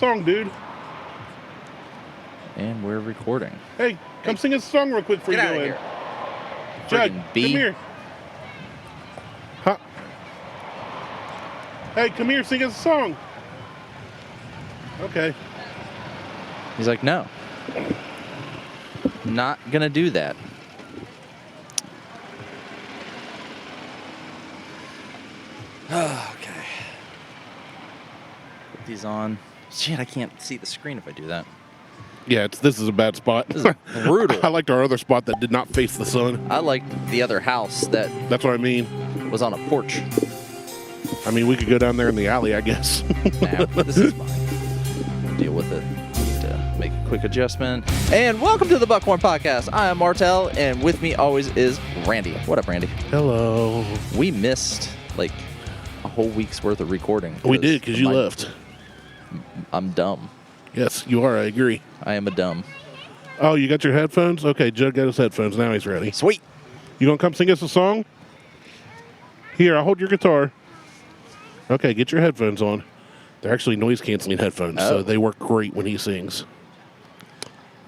song, dude. And we're recording. Hey, come sing us a song real quick for you. Get out of here. Judd, Friggin' come bee. here. Huh? Hey, come here, sing us a song. Okay. He's like, no. Not gonna do that. Okay. Put these on. Shit, I can't see the screen if I do that. Yeah, this is a bad spot. This is brutal. I liked our other spot that did not face the sun. I liked the other house that That's what I mean. was on a porch. I mean, we could go down there in the alley, I guess. Now, this is fine. We'll deal with it. Need to make a quick adjustment. And welcome to the Buckhorn Podcast. I am Martelle, and with me always is Randy. What up, Randy? Hello. We missed, like, a whole week's worth of recording. We did, because you left. I'm dumb. Yes, you are. I agree. I am a dumb. Oh, you got your headphones? Okay, Judd got his headphones. Now he's ready. Sweet. You gonna come sing us a song? Here, I'll hold your guitar. Okay, get your headphones on. They're actually noise-canceling headphones, so they work great when he sings.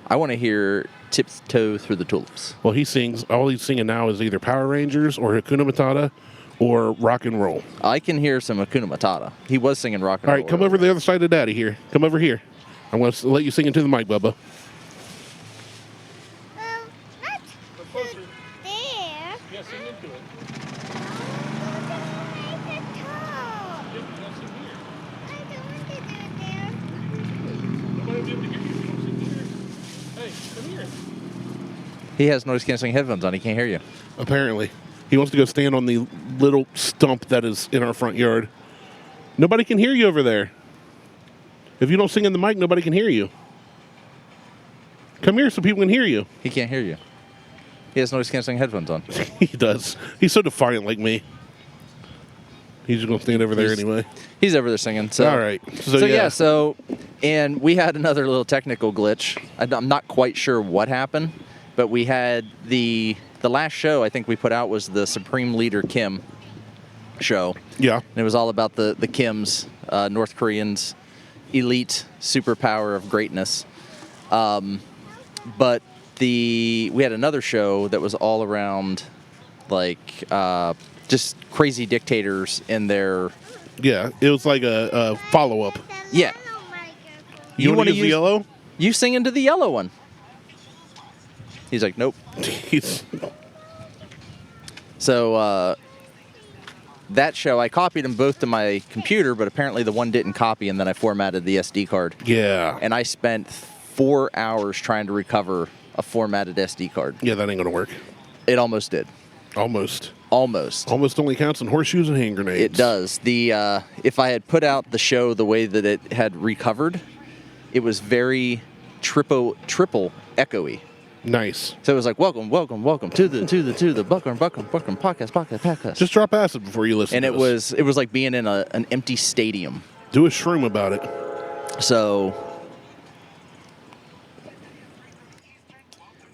I want to hear Tiptoe Through the Tulips. Well, he sings. All he's singing now is either Power Rangers or Hakuna Matata or rock and roll. I can hear some Hakuna Matata. He was singing rock and roll. All right, come over the other side of Daddy here. Come over here. I'm going to let you sing into the mic, Bubba. Not there. Yeah, sing into it. He has noise-canceling headphones on. He can't hear you. Apparently. He wants to go stand on the little stump that is in our front yard. Nobody can hear you over there. If you don't sing in the mic, nobody can hear you. Come here so people can hear you. He can't hear you. He has noise-canceling headphones on. He does. He's so defiant like me. He's just going to stand over there anyway. He's over there singing. So. All right. And we had another little technical glitch. I'm not quite sure what happened, but we had the last show I think we put out was the Supreme Leader Kim show. Yeah. And it was all about the Kims, North Koreans, elite superpower of greatness. But we had another show that was all around like just crazy dictators in their... Yeah, it was like a follow-up. Yeah. You want to use the yellow? You sing into the yellow one. He's like, nope. So that show, I copied them both to my computer, but apparently the one didn't copy, and then I formatted the SD card. Yeah. And I spent 4 hours trying to recover a formatted SD card. Yeah, that ain't going to work. It almost did. Almost. Almost. Almost only counts in horseshoes and hand grenades. It does. If I had put out the show the way that it had recovered, it was very triple echoey. Nice. So it was like, welcome to the Buckhorn podcast. Just drop acid before you listen. And to this. it was like being in an empty stadium. Do a shroom about it. So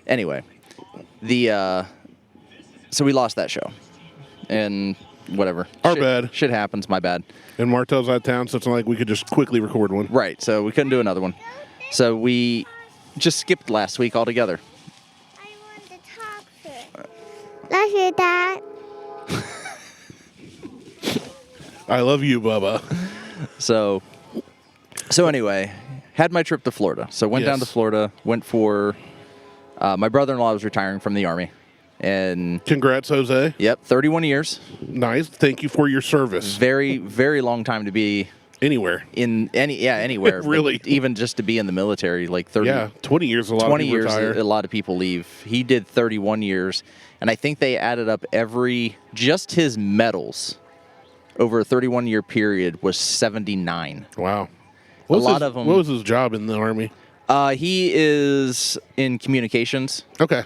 anyway, so we lost that show, and whatever. Our bad. Shit happens. My bad. And Martelle's out of town, so it's not like we could just quickly record one. Right. So we couldn't do another one. So we just skipped last week altogether. I want to talk to it. Love you, Dad. I love you, Bubba. So anyway, had my trip to Florida. So went down to Florida. Went for my brother-in-law was retiring from the Army. And congrats, Jose. Yep, 31 years. Nice. Thank you for your service. Very, very long time to be anywhere. Anywhere. Really. Even just to be in the military, like 30. Yeah, 20 years. A lot. 20 of people years. retire. A lot of people leave. He did 31 years, and I think they added up just his medals over a 31-year period was 79. Wow. Lot of them. What was his job in the Army? He is in communications. Okay.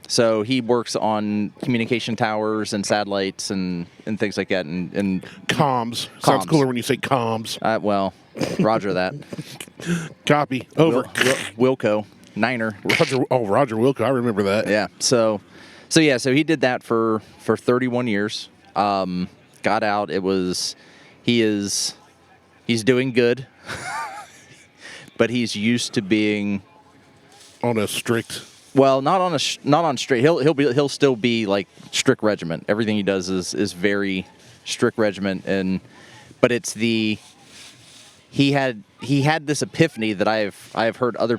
So he works on communication towers and satellites and things like that. And comms. Sounds cooler when you say comms. Well, roger that. Copy. Over. Wilco. Niner. Roger Wilco. I remember that. Yeah. So he did that for 31 years. Got out. He's doing good. but he's used to being On a strict. well, not on straight. He'll still be like strict regiment. Everything he does is very strict regiment, but it's he had this epiphany that I've heard other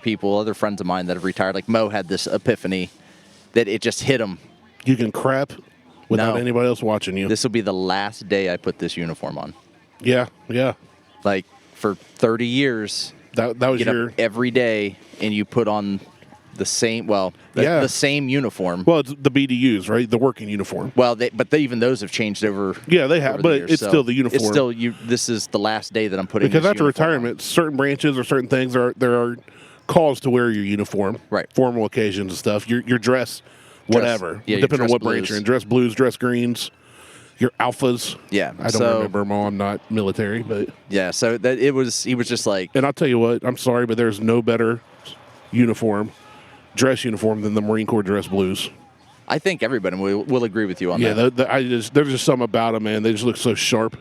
friends of mine that have retired, like Mo had this epiphany that it just hit him. You can crap without No. anybody else watching you. This will be the last day I put this uniform on. Yeah. Like for 30 years, That was get your. up every day and you put on the same the same uniform. Well, it's the BDUs, right? The working uniform. Well, even those have changed over. Yeah, they have, over the but years, it's so still the uniform. It's still you. This is the last day that I'm putting Because this after uniform retirement, certain branches or certain things there are calls to wear your uniform, Right. Formal occasions and stuff. Your dress, whatever, yeah, your depending on dress what branch blues. you're in. Dress blues, dress greens, your alphas. Yeah, I don't so- remember them all. I'm not military, but on. Yeah, so that he was just like, and I'll tell you what, I'm sorry, but there's no better dress uniform than the Marine Corps dress blues. I think everybody will agree with you on Yeah, that. there's just something about them, man. They just look so sharp.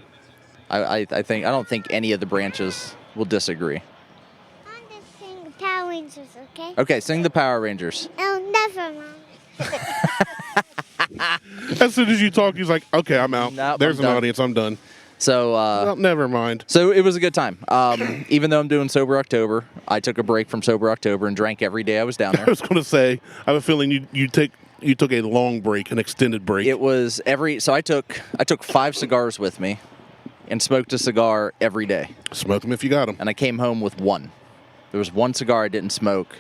I don't think any of the branches will disagree. I'm just sing the Power Rangers, okay? Okay, sing the Power Rangers. Oh, never mind. As soon as you talk, he's like, "Okay, I'm out. Nope, There's I'm an done. audience. I'm done." So Well, never mind. So it was a good time. Even though I'm doing Sober October, I took a break from Sober October and drank every day I was down I there. was going to say, I have a feeling you took a long break, an extended break. It was so I took 5 cigars with me and smoked a cigar every day. Smoke them if you got them. And I came home with one. There was one cigar I didn't smoke.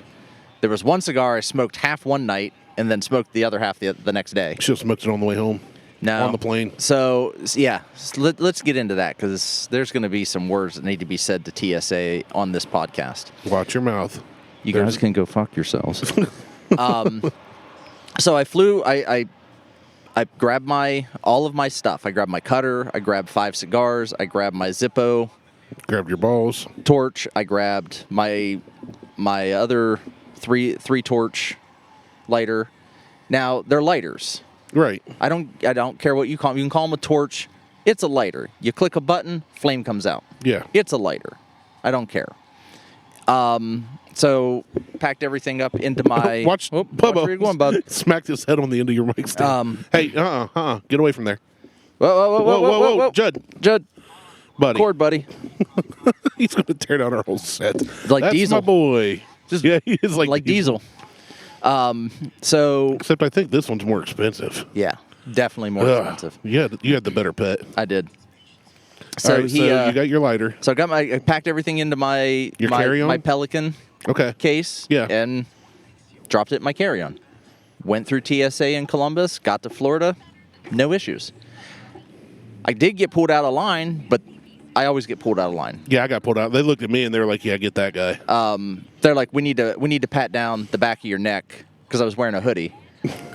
There was one cigar I smoked half one night and then smoked the other half the next day. Should have smoked it on the way home. No. On the plane. So, yeah, let's get into that because there's going to be some words that need to be said to TSA on this podcast. Watch your mouth. You guys can go fuck yourselves. So I flew. I grabbed all of my stuff. I grabbed my cutter. I grabbed 5 cigars. I grabbed my Zippo Grabbed your balls. torch. I grabbed my other three torch lighter. Now they're lighters. Right. I don't care what you call them. You can call them a torch. It's a lighter. You click a button, flame comes out. Yeah. It's a lighter. I don't care. So packed everything up into my. Watch Watch Bubba where you're going, bud. smacked his head on the end of your mic stand. Hey, get away from there. Whoa, Judd, buddy. cord, buddy. He's going to tear down our whole set. Like That's Diesel. my boy. Yeah, he is like Diesel. So Except I think this one's more expensive. yeah, definitely more Ugh. expensive. Yeah, you had the better pet. I did. So, So you got your lighter. So I packed everything into my Your carry-on? my Pelican Okay. case. Yeah. And dropped it in my carry-on. Went through TSA in Columbus. Got to Florida. No issues. I did get pulled out of line, but I always get pulled out of line. Yeah, I got pulled out. They looked at me and they were like, "Yeah, get that guy." They're like, we need to pat down the back of your neck because I was wearing a hoodie.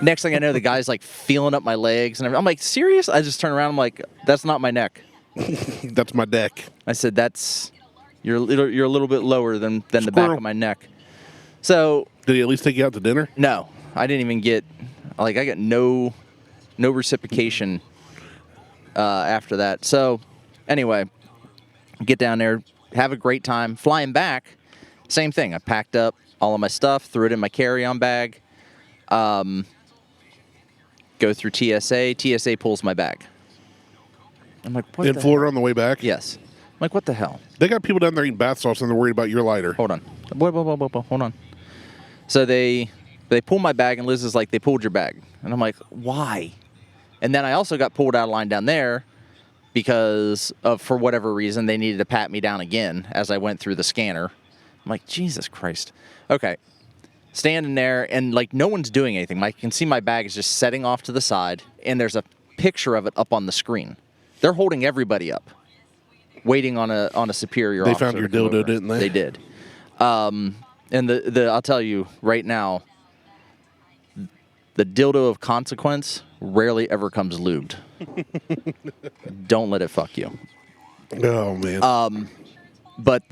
Next thing I know, the guy's like feeling up my legs and everything. I'm like, serious? I just turn around. I'm like, that's not my neck. That's my deck. I said, you're a little bit lower than the back Squirrel. of my neck. So Did he at least take you out to dinner? no, I didn't even get I got no reciprocation after that. So anyway, get down there, have a great time. Flying back, same thing. I packed up all of my stuff, threw it in my carry-on bag. Go through TSA. TSA pulls my bag. I'm like, what? In the Florida hell? on the way back? Yes. I'm like, what the hell? They got people down there eating bath salts and they're worried about your lighter. Hold on. Whoa, hold on. So they pull my bag, and Liz is like, they pulled your bag. And I'm like, why? And then I also got pulled out of line down there because for whatever reason, they needed to pat me down again as I went through the scanner. I'm like, Jesus Christ. Okay. Standing there, and like no one's doing anything. I can see my bag is just setting off to the side, and there's a picture of it up on the screen. They're holding everybody up, waiting on a superior They officer found your to come dildo, over. didn't they? They did. And the I'll tell you right now, the dildo of consequence rarely ever comes lubed. Don't let it fuck you. Oh, man. But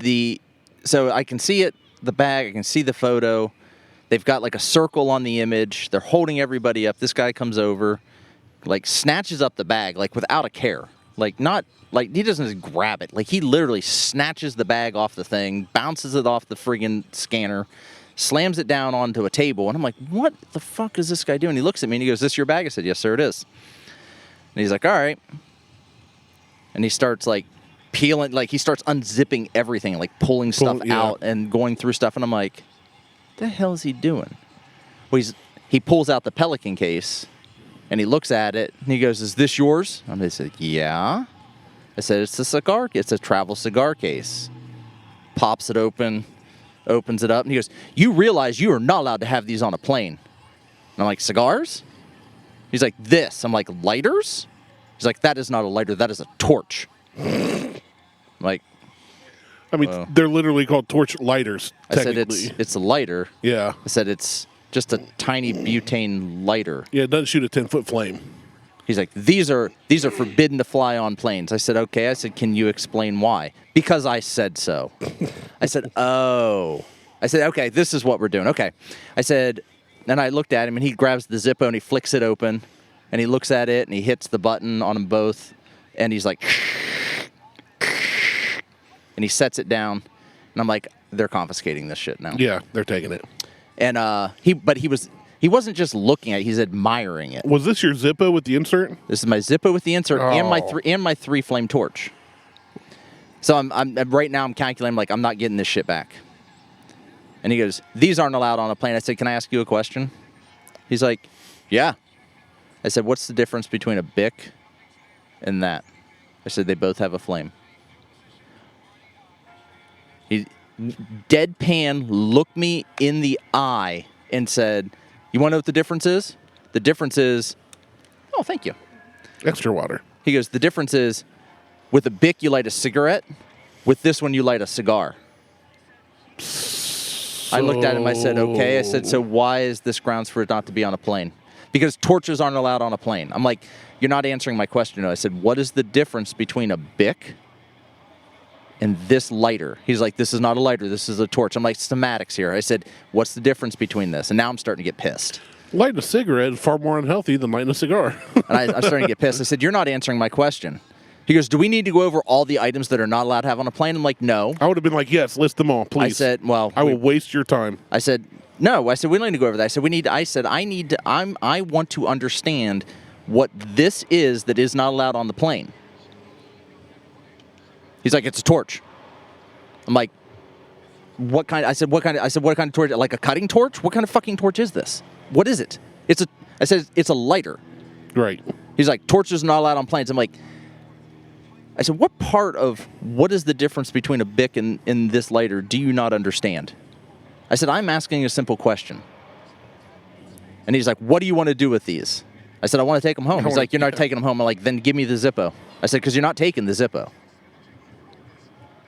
so I can see it, the bag, I can see the photo. They've got like a circle on the image. They're holding everybody up. This guy comes over, like snatches up the bag, like without a care. Like, not, like, he doesn't just grab it. Like, he literally snatches the bag off the thing, bounces it off the friggin' scanner, slams it down onto a table. And I'm like, what the fuck is this guy doing? He looks at me and he goes, "This your bag?" I said, "Yes, sir, it is." And he's like, "All right." And he starts, like, peeling, like, he starts unzipping everything, like, pulling stuff out and going through stuff. And I'm like, what the hell is he doing? Well, he pulls out the Pelican case. And he looks at it, and he goes, "Is this yours?" And I said, "Yeah." I said, it's a travel cigar case." Pops it open, opens it up, and he goes, "You realize you are not allowed to have these on a plane." And I'm like, "Cigars?" He's like, "This." I'm like, "Lighters?" He's like, "That is not a lighter, that is a torch." I'm like, I mean, they're literally called torch lighters, I said, technically. it's a lighter. Yeah. I said, it's just a tiny butane lighter. Yeah, it doesn't shoot a 10-foot flame. He's like, these are forbidden to fly on planes. I said, "Okay." I said, "Can you explain why?" "Because I said so." I said, "Oh." I said, "Okay, this is what we're doing." Okay. I said, and I looked at him, and he grabs the Zippo, and he flicks it open, and he looks at it, and he hits the button on them both, and he's like, and he sets it down, and I'm like, they're confiscating this shit now. Yeah, they're taking it. And he wasn't just looking at it, he's admiring it. Was this your Zippo with the insert? This is my Zippo with the insert and my three flame torch. So I'm right now I'm calculating, like, I'm not getting this shit back. And he goes, "These aren't allowed on a plane." I said, "Can I ask you a question?" He's like, "Yeah." I said, "What's the difference between a Bic and that?" I said, "They both have a flame." He deadpan looked me in the eye and said, "You want to know what the difference is? The difference is," "Oh, thank you." Extra water. He goes, "The difference is, with a Bic you light a cigarette, with this one you light a cigar." I looked at him, I said, "Okay." I said, "So why is this grounds for it not to be on a plane?" "Because torches aren't allowed on a plane." I'm like, "You're not answering my question." I said, "What is the difference between a Bic and this lighter?" He's like, "This is not a lighter, this is a torch." I'm like, "Schematics here." I said, "What's the difference between this?" And now I'm starting to get pissed. Lighting a cigarette is far more unhealthy than lighting a cigar. And I'm starting to get pissed. I said, "You're not answering my question." He goes, "Do we need to go over all the items that are not allowed to have on a plane?" I'm like, "No." I would have been like, "Yes, list them all, please." I said, "Well, I will waste your time." I said, "No." I said, "We don't need to go over that." I said, I want to understand what this is that is not allowed on the plane." He's like, "It's a torch." I'm like, "What kind?" I said, "What kind of torch? Like a cutting torch? What kind of fucking torch is this? What is it?" I said, "It's a lighter." Right. He's like, "Torches are not allowed on planes." I'm like, I said, what is the difference between a Bic and this lighter do you not understand? I said, "I'm asking a simple question." And he's like, "What do you want to do with these?" I said, "I want to take them home." He's like, "You're not taking them home." I'm like, "Then give me the Zippo." I said, "Because you're not taking the Zippo."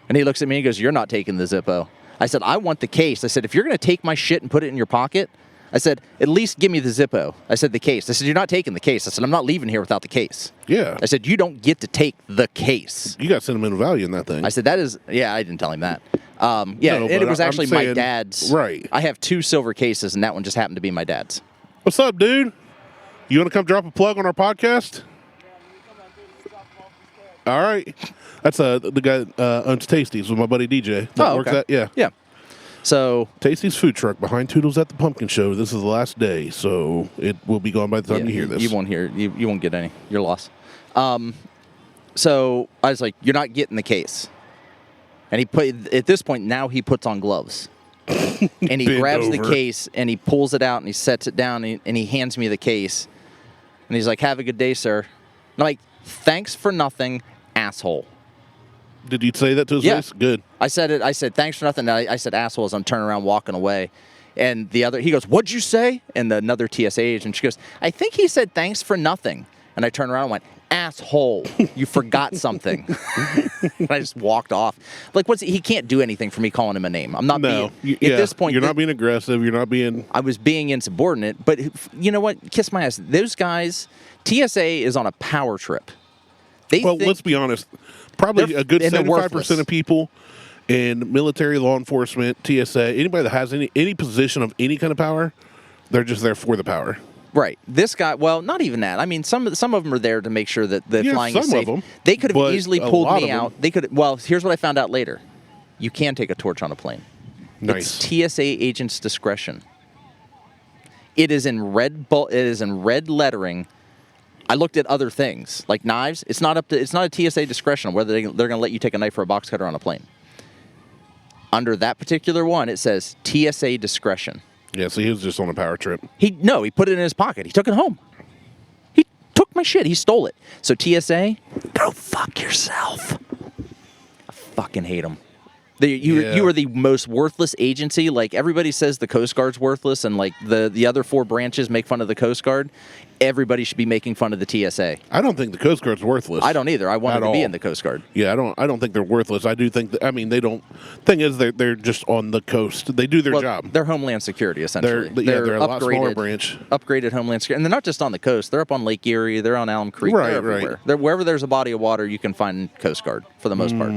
And he looks at me and goes, "You're not taking the Zippo." I said, "I want the case." I said, "If you're going to take my shit and put it in your pocket," I said, "at least give me the Zippo." I said, "The case." I said, "You're not taking the case." I said, "I'm not leaving here without the case." Yeah. I said, "You don't get to take the case." You got sentimental value in that thing. I said, "That is," yeah, I didn't tell him that. No, and it was I'm actually my saying- dad's. Right. I have 2 silver cases, and that one just happened to be my dad's. What's up, dude? You want to come drop a plug on our podcast? All right. That's the guy owns Tasty's with my buddy DJ. That works okay. at, yeah. Yeah. So Tasty's food truck behind Toodles at the Pumpkin Show. This is the last day, so it will be gone by the time you hear this. You won't hear. You won't get any. You're lost. So I was like, "You're not getting the case." And at this point now he puts on gloves. And he Bend grabs the over. case and he pulls it out and he sets it down and he hands me the case. And he's like, "Have a good day, sir." And I'm like, "Thanks for nothing, asshole." Did you say that to his Yeah. face? Good. I said it. I said, "Thanks for nothing." And I said, "Asshole," as I'm turning around walking away. And he goes, "What'd you say?" And another TSA agent, she goes, "I think he said thanks for nothing." And I turned around and went, "Asshole, you forgot something." And I just walked off. Like, he can't do anything for me calling him a name. I'm not No. being, at this point. You're not being aggressive. You're not being... I was being insubordinate. But you know what? Kiss my ass. Those guys, TSA is on a power trip. Let's be honest. Probably a good and they're 75% worthless. of people in military, law enforcement, TSA, anybody that has any position of any kind of power, they're just there for the power. Right. This guy, well, not even that. I mean, some of them are there to make sure that the flying is some safe. of them, They could have but easily a pulled lot me of out. them- They could. Well, here's what I found out later. You can take a torch on a plane. Nice. It's TSA agent's discretion. It is in red. It is in red lettering. I looked at other things like knives. It's not up to. It's not a TSA discretion whether they're going to let you take a knife or a box cutter on a plane. Under that particular one, it says TSA discretion. Yeah, so he was just on a power trip. He put it in his pocket. He took it home. He took my shit. He stole it. So TSA, go fuck yourself. I fucking hate them. You are the most worthless agency. Like, everybody says the Coast Guard's worthless, and like the other 4 branches make fun of the Coast Guard. Everybody should be making fun of the TSA. I don't think the Coast Guard's worthless. I don't either. I wanted to be all. in the Coast Guard. Yeah, I don't think they're worthless. I do think I mean, they don't. Thing is, they're just on the coast. They do their job. They're Homeland Security, essentially. They're a lot smaller branch. Upgraded Homeland Security. And they're not just on the coast. They're up on Lake Erie. They're on Alum Creek. Right, they're everywhere. right. They're, wherever there's a body of water, you can find Coast Guard, for the most part.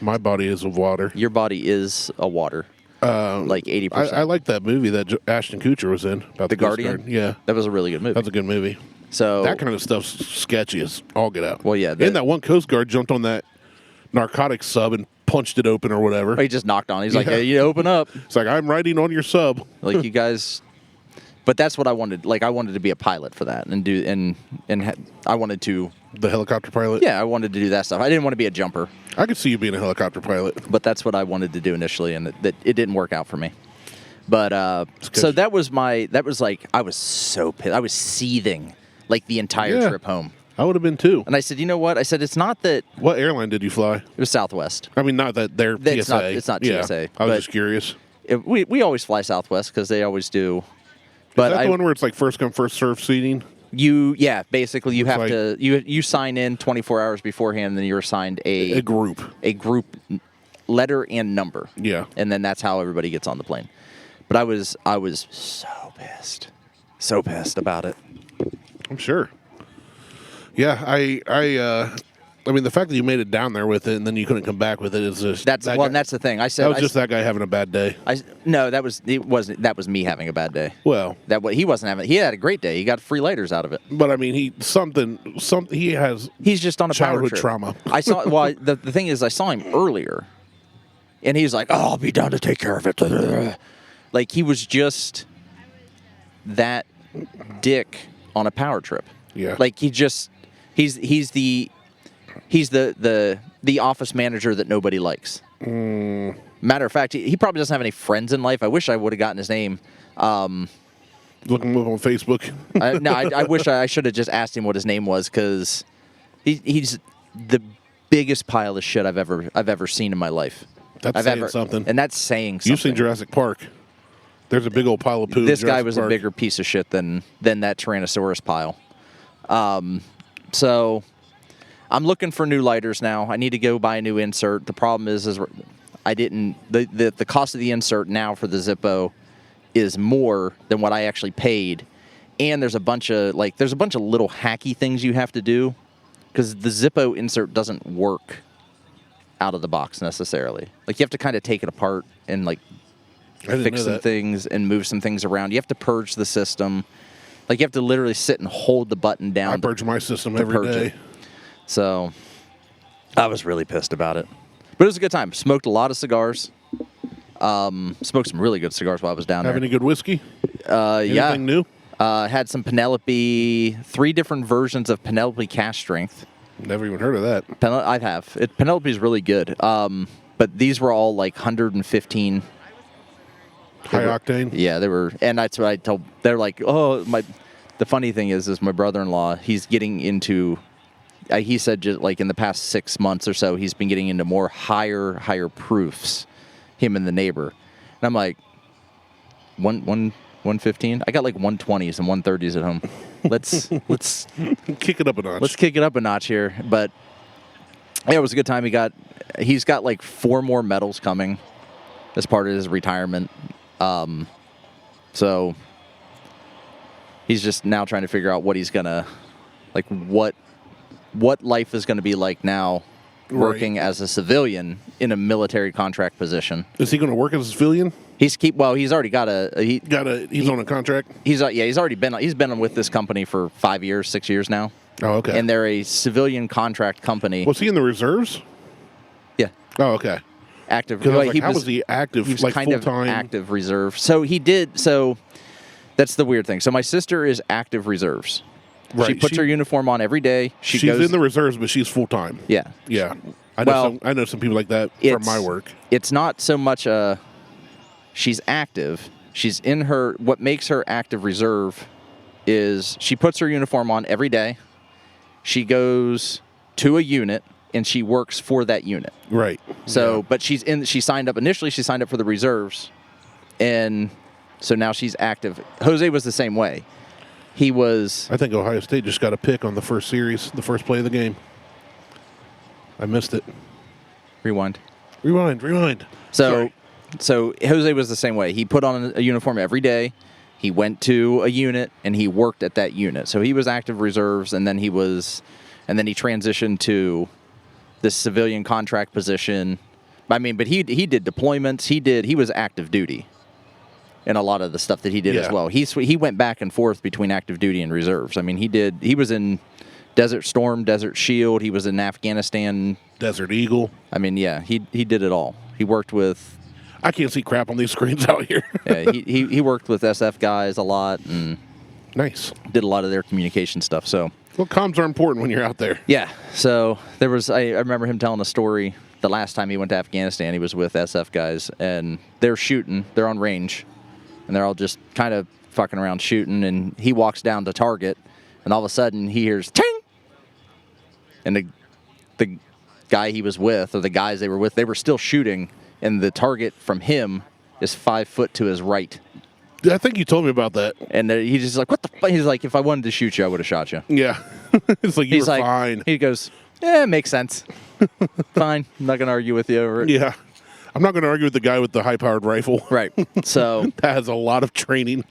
My body is of water. Your body is a water. Like 80%. I like that movie that Ashton Kutcher was in about The Coast Guardian? Guard. Yeah, That was a really good movie. that's a good movie. So That kind of stuff's sketchy as all get out. Well, yeah, And that one Coast Guard jumped on that narcotics sub and punched it open or whatever. he just knocked on it. He's like, Yeah. hey, you open up. It's like, I'm riding on your sub. Like, you guys... But that's what I wanted. Like, I wanted to be a pilot for that. I wanted to... The helicopter pilot? Yeah, I wanted to do that stuff. I didn't want to be a jumper. I could see you being a helicopter pilot. But that's what I wanted to do initially, and it didn't work out for me. But good. so that was like, I was so pissed. I was seething like the entire Yeah. trip home. I would have been too. And I said, you know what? I said, it's not that What airline did you fly? it was Southwest. I mean, not that they're It's TSA. it's not Yeah, TSA. I was but just curious. we always fly Southwest because they always do. Is But that the one where it's like first come, first serve seating? basically you have like- to you sign in 24 hours beforehand, and then you're assigned A group. a group letter and number. Yeah. And then that's how everybody gets on the plane. But I was so pissed about it. I'm sure. Yeah, I mean, the fact that you made it down there with it and then you couldn't come back with it is just That's the thing. I said that was just that guy having a bad day. that was me having a bad day. Well, He wasn't having. He had a great day. He got free lighters out of it. but I mean, he has He's just on a power childhood trip. trauma. I saw. Well, the thing is, I saw him earlier, and he's like, "Oh, I'll be down to take care of it." Like, he was just that dick on a power trip. Yeah. Like, he's the office manager that nobody likes. Matter of fact, he probably doesn't have any friends in life. I wish I would have gotten his name. Looking him up on Facebook. I wish I should have just asked him what his name was, because he's the biggest pile of shit I've ever seen in my life. That's saying something. And that's saying something. You've seen Jurassic Park. There's a big old pile of poo. This in guy Jurassic was Park. a bigger piece of shit than that Tyrannosaurus pile. So I'm looking for new lighters now. I need to go buy a new insert. The problem is I didn't. The cost of the insert now for the Zippo is more than what I actually paid, and there's a bunch of little hacky things you have to do, because the Zippo insert doesn't work out of the box necessarily. Like, you have to kind of take it apart and like fix some things and move some things around. You have to purge the system. Like, you have to literally sit and hold the button down. I purge my system to every purge day. it. So I was really pissed about it. But it was a good time. Smoked a lot of cigars. Smoked some really good cigars while I was down Have there. any good whiskey? Yeah. Anything new? Had some Penelope, 3 different versions of Penelope Cash Strength. Never even heard of that. I have. Penelope is really good. But these were all like 115. High octane? Yeah, they were. And that's what I told. They're like, oh, the funny thing is my brother-in-law, he's getting into, he said just like in the past 6 months or so, he's been getting into more higher proofs, him and the neighbor. And I'm like, 115? I got like 120s and 130s at home. Let's Kick it up a notch. Let's kick it up a notch here. But yeah, it was a good time. He's got like 4 more medals coming as part of his retirement. So he's just now trying to figure out what he's gonna, like, what life is gonna be like now working as a civilian in a military contract position. Is he going to work as a civilian? He's already got He's on a contract? He's been with this company for 5 years, 6 years now. Oh, okay. And they're a civilian contract company. Was he in the reserves? Yeah. Oh, okay. Active. How was he active? He was like kind of full-time? active reserve. So that's the weird thing. So my sister is active reserves. Right. She puts her uniform on every day. She's goes in the reserves, but she's full-time. Yeah. Yeah. I know some people like that from my work. It's not so much she's active. She's in her, what makes her active reserve is she puts her uniform on every day. She goes to a unit and she works for that unit. Right. So, yeah. but she signed up for the reserves, and so now she's active. Jose was the same way. He was. I think Ohio State just got a pick on the first series, the first play of the game. I missed it. Rewind. Sorry. So Jose was the same way. He put on a uniform every day. He went to a unit and he worked at that unit. So he was active reserves, and then he transitioned to this civilian contract position. I mean, but he did deployments. He was active duty in a lot of the stuff that he did as well. He went back and forth between active duty and reserves. I mean, he was in Desert Storm, Desert Shield. He was in Afghanistan. Desert Eagle. I mean, yeah, he did it all. He worked with. I can't see crap on these screens out here. Yeah, he worked with SF guys a lot and nice. Did a lot of their communication stuff. So. Well, comms are important when you're out there. Yeah. So there was. I remember him telling a story. The last time he went to Afghanistan, he was with SF guys, and they're shooting. They're on range, and they're all just kind of fucking around shooting. And he walks down to target, and all of a sudden he hears ting, and the guy he was with, or the guys they were with, they were still shooting. And the target from him is 5 foot to his right. I think you told me about that. And he's just like, what the fuck? He's like, if I wanted to shoot you, I would have shot you. Yeah. It's like, you're fine. He goes, it makes sense. Fine. I'm not going to argue with you over it. Yeah. I'm not going to argue with the guy with the high-powered rifle. Right. So. That has a lot of training.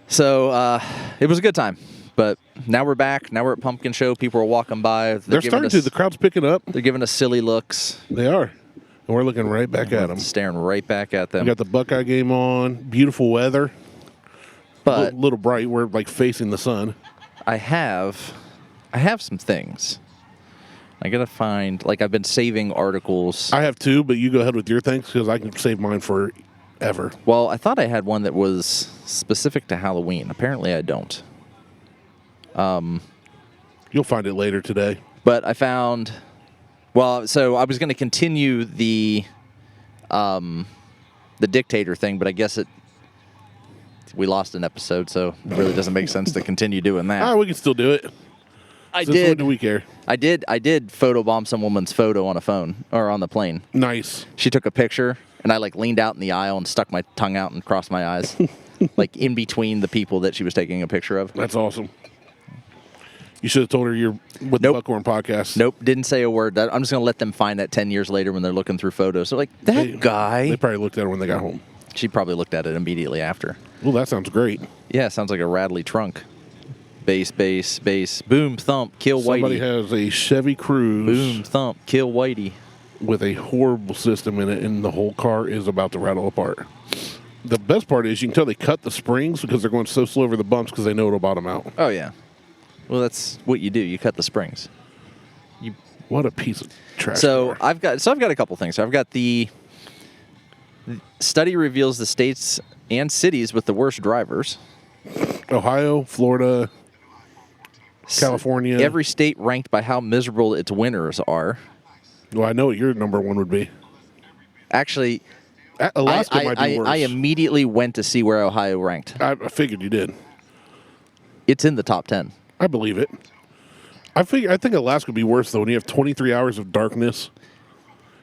So it was a good time. But now we're back. Now we're at Pumpkin Show. People are walking by. They're starting to. The crowd's picking up. They're giving us silly looks. They are. And we're looking right back at them. Staring right back at them. We got the Buckeye game on. Beautiful weather. But a little bright. We're like facing the sun. I have some things. I got to find, like, I've been saving articles. I have two, but you go ahead with your things because I can save mine forever. Well, I thought I had one that was specific to Halloween. Apparently I don't. You'll find it later today. But I found... Well, so I was going to continue the dictator thing, but I guess we lost an episode, so it really doesn't make sense to continue doing that. We can still do it. I Since did. When do we care? I did photobomb some woman's photo on a phone or on the plane. Nice. She took a picture, and I leaned out in the aisle and stuck my tongue out and crossed my eyes, in between the people that she was taking a picture of. That's awesome. You should have told her you're with the Buckhorn podcast. Nope, didn't say a word. I'm just going to let them find that 10 years later when they're looking through photos. They're like, guy. They probably looked at it when they got home. She probably looked at it immediately after. Well, that sounds great. Yeah, sounds like a rattly trunk. Bass, bass, bass. Boom, thump, kill Whitey. Somebody has a Chevy Cruze. Boom, thump, kill Whitey. With a horrible system in it, and the whole car is about to rattle apart. The best part is you can tell they cut the springs because they're going so slow over the bumps because they know it'll bottom out. Oh, yeah. Well, that's what you do. You cut the springs. What a piece of trash. So car. I've got a couple things. So I've got the study reveals the states and cities with the worst drivers. Ohio, Florida, California. Every state ranked by how miserable its winners are. Well, I know what your number one would be. Actually, Alaska might be worse. I immediately went to see where Ohio ranked. I figured you did. It's in the top 10. I believe it. I think Alaska would be worse, though, when you have 23 hours of darkness.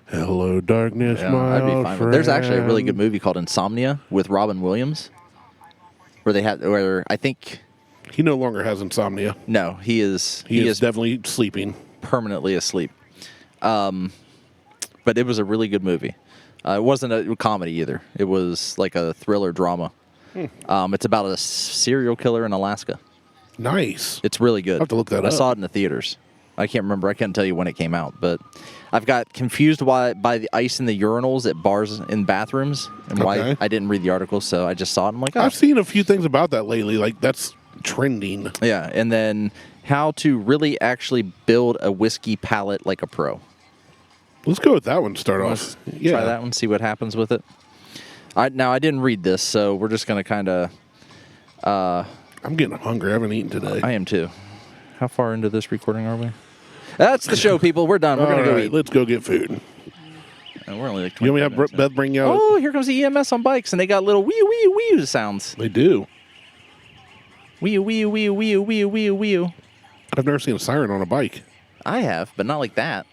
Hello, darkness, my I'd be old fine with friend. There's actually a really good movie called Insomnia with Robin Williams, where I think he no longer has insomnia. No, he is definitely sleeping, permanently asleep. But it was a really good movie. It wasn't a comedy either. It was like a thriller drama. It's about a serial killer in Alaska. Nice. It's really good. I'll have to look that up. I saw it in the theaters. I can't remember. I couldn't tell you when it came out, but I've got confused by the ice in the urinals at bars and bathrooms, and why I didn't read the article. So I just saw it. And I'm like, oh. I've seen a few things about that lately. Like that's trending. Yeah, and then how to really actually build a whiskey palate like a pro. Let's go with that one to start off. Yeah. Try that one, see what happens with it. Now, I didn't read this, so we're just going to kind of... I'm getting hungry. I haven't eaten today. I am too. How far into this recording are we? That's the show, people. We're done. We're going to go eat. Let's go get food. And we're only like 20 You want me to have Beth bring you out? Oh, here comes the EMS on bikes, and they got little wee sounds. They do. Wee wee. I've never seen a siren on a bike. I have, but not like that.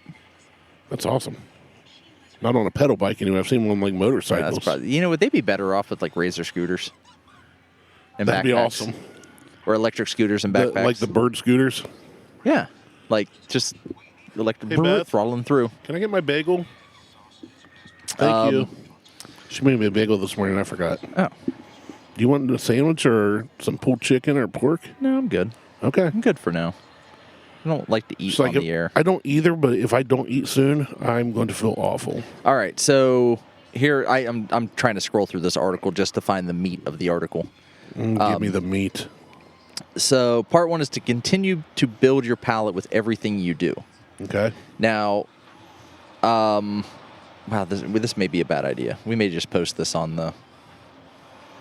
That's awesome. Not on a pedal bike anyway. I've seen them on like motorcycles. Yeah, that's probably, you know, would they be better off with like razor scooters? And That'd be backpacks? awesome. Or electric scooters and backpacks. Like the bird scooters. Yeah. Like just electric Beth. throttling through. Can I get my bagel? Thank you. She made me a bagel this morning. I forgot. Oh. Do you want a sandwich or some pulled chicken or pork? No, I'm good. Okay. I'm good for now. I don't like to eat It's like on the air. I don't either, but if I don't eat soon, I'm going to feel awful. All right, so here I'm trying to scroll through this article just to find the meat of the article. Give me the meat. So part one is to continue to build your palate with everything you do. Okay. Now, wow, this may be a bad idea. We may just post this on the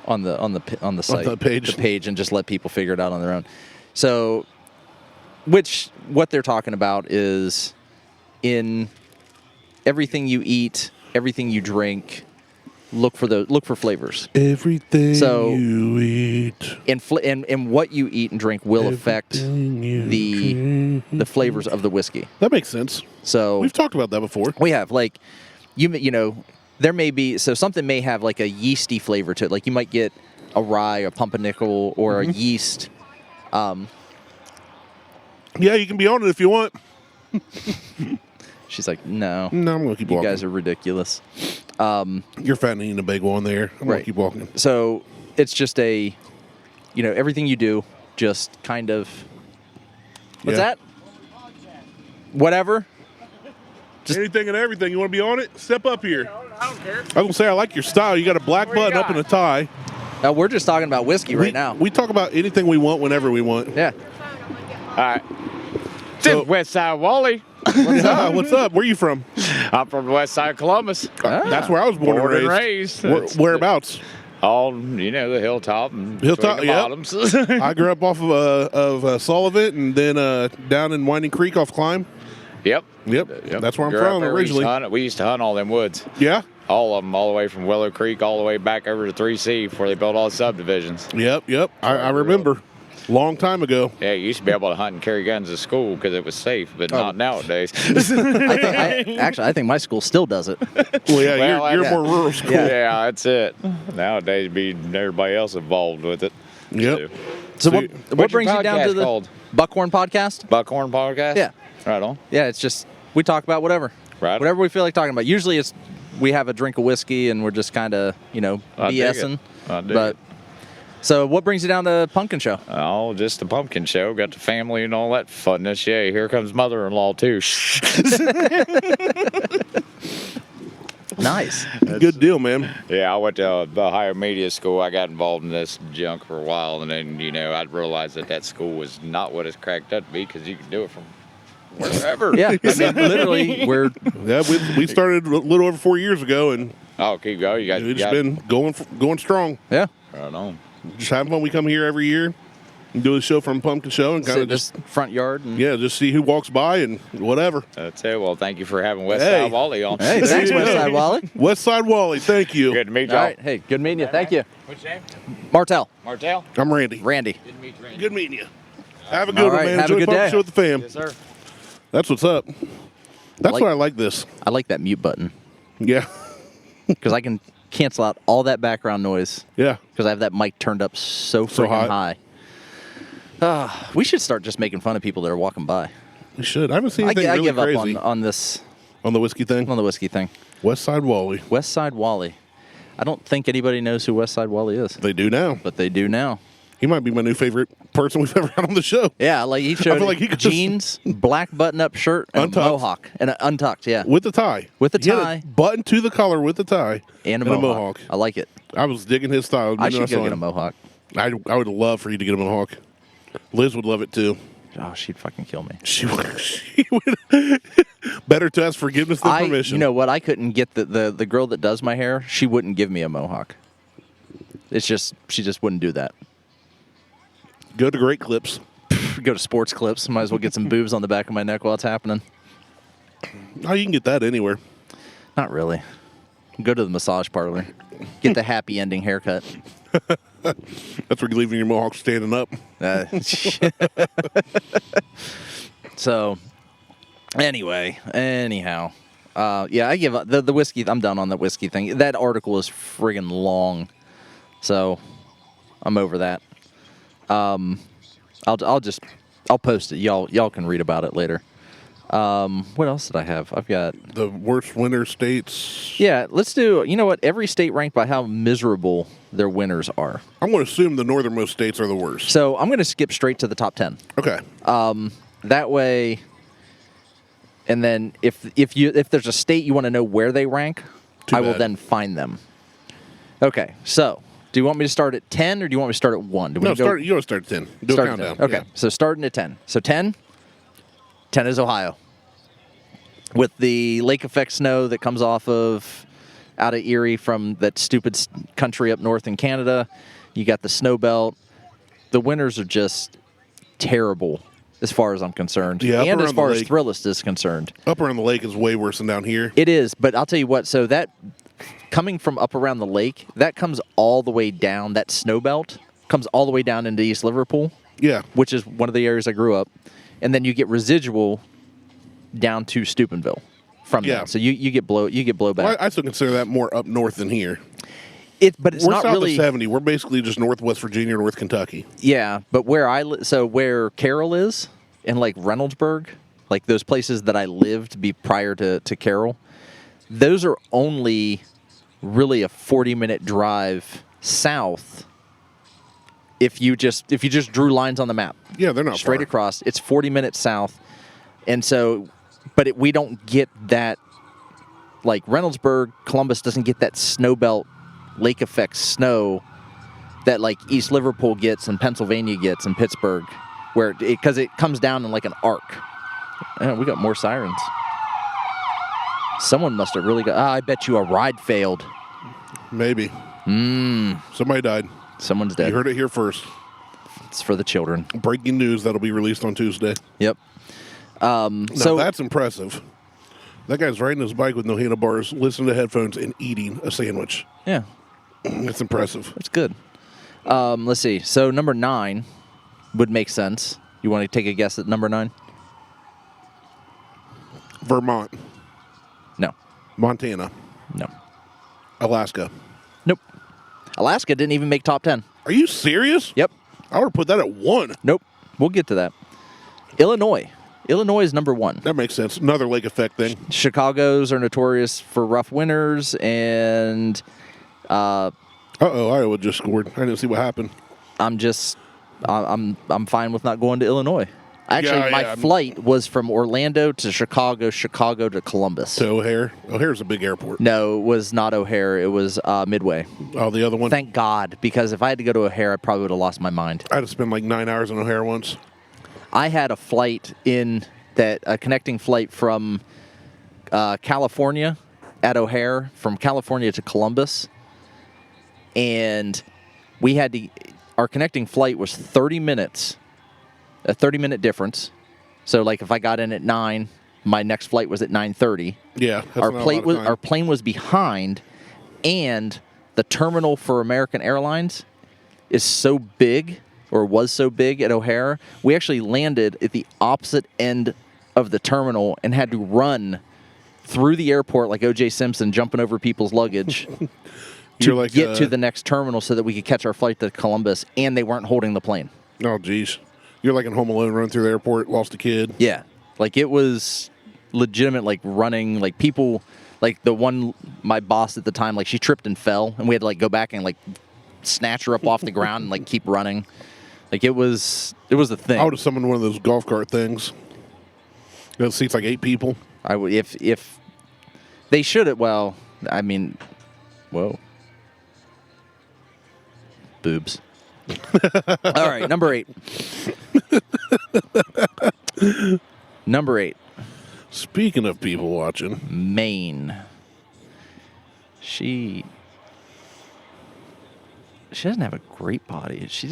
site, the page, and just let people figure it out on their own. So, what they're talking about is in everything you eat, everything you drink, look for flavors. Everything you eat, and what you eat and drink will affect the flavors of the whiskey. That makes sense. So we've talked about that before. We have, like, you know, there may be, so something may have like a yeasty flavor to it. Like you might get a rye, a pumpernickel, or a yeast. Yeah, you can be on it if you want. She's like, no. No, I'm going to keep walking. You guys are ridiculous. You're fat and eating a bagel on there. I'm going to keep walking. So it's just you know, everything you do, just kind of, what's that? Whatever. Just anything and everything. You want to be on it? Step up here. I don't care. I was going to say, I like your style. You got a black button up and a tie. We're just talking about whiskey right now. We talk about anything we want whenever we want. Yeah. All right. So, West Side Wally. What's up? What's up? Where are you from? I'm from the west side of Columbus. That's where I was born and raised. Whereabouts? All, you know, the hilltop and the bottoms. I grew up off of Sullivan and then down in Winding Creek off Climb. Yep. That's where I'm from originally. We used to hunt all them woods. Yeah? All of them, all the way from Willow Creek all the way back over to 3C before they built all the subdivisions. Yep. I remember. Long time ago. Yeah, you used to be able to hunt and carry guns to school because it was safe, but not nowadays. I think my school still does it. Well, yeah, you're more rural school. Yeah, that's it. Nowadays, be everybody else involved with it. Yep. So what brings you down to the called? Buckhorn Podcast? Buckhorn Podcast? Yeah. Right on. Yeah, it's just, we talk about whatever. Right. Whatever we feel like talking about. Usually it's, we have a drink of whiskey and we're just kind of, you know, BSing. I dig it. So what brings you down to Pumpkin Show? Oh, just the Pumpkin Show. Got the family and all that funness. Yeah, here comes mother-in-law, too. Nice. Good deal, man. Yeah, I went to the higher media school. I got involved in this junk for a while, and then, you know, I realized that school was not what it's cracked up to be because you can do it from wherever. Yeah, I mean, literally, we started a little over 4 years ago, and keep going. It's been going strong. Yeah. Right on. Just have fun. We come here every year and do a show from Pumpkin Show and kind of just front yard. And just see who walks by and whatever. That's it. Well, thank you for having West Side Wally on. Hey, thanks, West Side Wally. West Side Wally, thank you. Good to meet you. All right. Hey, good meeting you. Thank you. What's your name? Martelle. Martelle? I'm Randy. Randy. Good to meet you, Randy. Good meeting you. Have a good one, man. Have a good Pumpkin day. Show with the fam. Yes, sir. That's what's up. That's why I like this. I like that mute button. Yeah. Because I can cancel out all that background noise. Yeah. Because I have that mic turned up so freaking high. We should start just making fun of people that are walking by. We should. I haven't seen anything really give crazy. up on this. On the whiskey thing? On the whiskey thing. West Side Wally. West Side Wally. I don't think anybody knows who West Side Wally is. They do now. But they do now. He might be my new favorite person we've ever had on the show. Yeah, like he showed feel like he could just- jeans, black button-up shirt, and Untucked. a mohawk, and untucked. Yeah, With the tie. With the He had a tie. button to the collar with the tie. and a mohawk. I like it. I was digging his style. I should go get a mohawk. I would love for you to get a mohawk. Liz would love it too. Oh, she'd fucking kill me. She would. Better to ask forgiveness than permission. You know what? I couldn't get the girl that does my hair. She wouldn't give me a mohawk. It's just she just wouldn't do that. Go to Great Clips. Go to Sports Clips. Might as well get some boobs on the back of my neck while it's happening. Oh, you can get that anywhere. Not really. Go to the massage parlor. Get the happy ending haircut. That's where you're leaving your mohawk standing up. So, anyhow, yeah, I give up the whiskey. I'm done on the whiskey thing. That article is friggin' long, so I'm over that. I'll post it. Y'all can read about it later. What else did I have? I've got The worst winter states. Yeah, let's do. You know what? Every state ranked by how miserable their winters are. I'm going to assume the northernmost states are the worst. So I'm going to skip straight to the top 10. Okay. That way, and then if there's a state you want to know where they rank, Too I will bad. then find them. Okay, so do you want me to start at 10 or do you want me to start at 1? Do we No, go- you want to start at 10. Do start a at countdown. 10. Okay, Yeah. so starting at 10. So 10 is Ohio. With the lake effect snow that comes off of out of Erie from that stupid country up north in Canada, you got the snow belt. The winters are just terrible as far as I'm concerned. Yeah, up and as around far the as lake. Thrillist is concerned. Up around the lake is way worse than down here. It is, but I'll tell you what, so that coming from up around the lake, that comes all the way down, that snow belt comes all the way down into East Liverpool, Yeah. which is one of the areas I grew up. And then you get residual down to Steubenville from Yeah. that. So you get blowback. Well, I still consider that more up north than here. But it's We're not south really. of 70. We're basically just northwest Virginia, North Kentucky. Yeah, but where where Carroll is in like Reynoldsburg, like those places that I lived prior to Carroll, those are only really a 40-minute drive south. If you just drew lines on the map, Yeah, they're not straight far. across, it's 40 minutes south, and so, but we don't get that. Like Reynoldsburg, Columbus doesn't get that snow belt, lake effect snow that like East Liverpool gets and Pennsylvania gets and Pittsburgh, where because it comes down in like an arc. Oh, we got more sirens. Someone must have really got. I bet you a ride failed. Maybe. Somebody died. Someone's dead. You heard it here first. It's for the children. Breaking news that'll be released on Tuesday. Yep. Now, So that's impressive. That guy's riding his bike with no handlebars, listening to headphones, and eating a sandwich. yeah, It's impressive. that's good. Let's see. So number 9 would make sense. You want to take a guess at number 9? Vermont, No. Montana, No. Alaska. Nope. Alaska didn't even make top 10. Are you serious? Yep. I would have put that at 1. Nope. We'll get to that. Illinois. Illinois is number 1. That makes sense. Another lake effect thing. Chicago's are notorious for rough winters, and Iowa just scored. I didn't see what happened. I'm fine with not going to Illinois. Actually, Yeah, my yeah. flight was from Orlando to Chicago, Chicago to Columbus. To O'Hare. O'Hare's a big airport. No, it was not O'Hare. It was Midway. Oh, the other one? Thank God, because if I had to go to O'Hare, I probably would have lost my mind. I had to spend like 9 hours in O'Hare once. I had a flight a connecting flight from California at O'Hare, from California to Columbus, and our connecting flight was 30 minutes, a 30-minute difference. So, like, if I got in at 9, my next flight was at 9:30. Yeah. That's Our not a lot of time. our plane was behind, and the terminal for American Airlines is so big, or was so big at O'Hare. We actually landed at the opposite end of the terminal and had to run through the airport like O.J. Simpson, jumping over people's luggage You're to like, get to the next terminal so that we could catch our flight to Columbus, and they weren't holding the plane. Oh, geez. You're like in Home Alone, running through the airport, lost a kid. Yeah. Like, it was legitimate, like, running, like, people, like, my boss at the time, like, she tripped and fell, and we had to, like, go back and, like, snatch her up off the ground and, like, keep running. Like it was the thing. I would have summoned one of those golf cart things. It seats like 8 people. I would if they should have. Well, I mean, whoa, boobs. All right, number 8. Number 8. Speaking of people watching, Maine. She doesn't have a great body. She